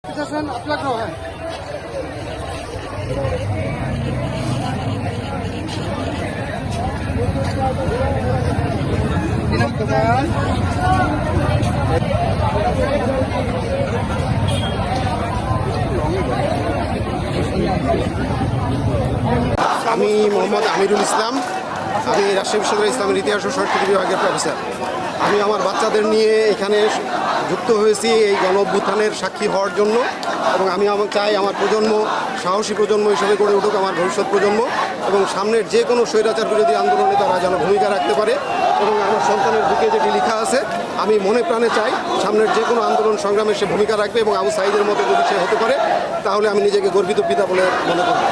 আপনাকেও হ্যাঁ আমি মোহাম্মদ আমিরুল ইসলাম। আমি রাজশাহী বিশ্ববিদ্যালয় ইসলামের ইতিহাস ও সংস্কৃতি বিভাগের প্রফেসর। আমি আমার বাচ্চাদের নিয়ে এখানে যুক্ত হয়েছি এই গণ অভ্যুত্থানের সাক্ষী হওয়ার জন্য, এবং আমি চাই আমার প্রজন্ম সাহসী প্রজন্ম হিসেবে গড়ে উঠুক, আমার ভবিষ্যৎ প্রজন্ম, এবং সামনের যে কোনো স্বৈরাচার বিরোধী আন্দোলনে তারা যেন ভূমিকা রাখতে পারে। এবং আমার সন্তানের বুকে যেটি লেখা আছে, আমি মনে প্রাণে চাই সামনের যে কোনো আন্দোলন সংগ্রামে সে ভূমিকা রাখবে, এবং আবু সাঈদের মতো যদি সে হতে পারে তাহলে আমি নিজেকে গর্বিত পিতা বলে মনে করব।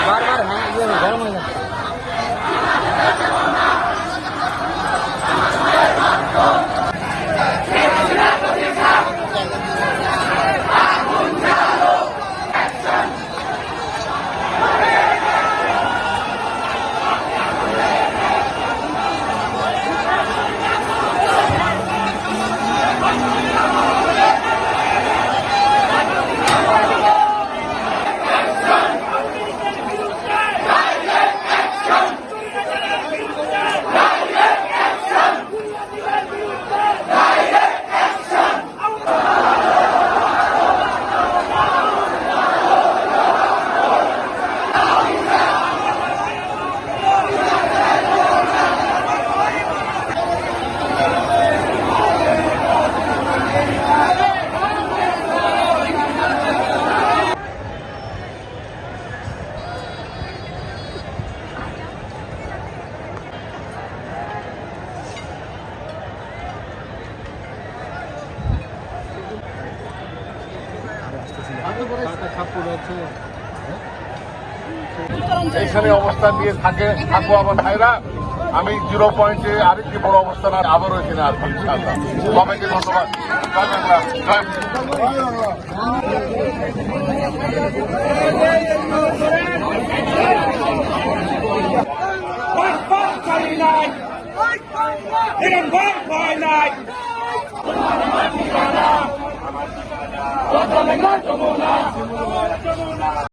বারবার গরম হয়ে যাচ্ছে। এইখানে অবস্থান নিয়ে থাকবো আমার ভাইরা। আমি 0 পয়েন্টে আরেকটি বড় অবস্থান আবারও এখানে আসবো ইনশাআল্লাহ। সবাইকে ধন্যবাদ। জয় বাংলা।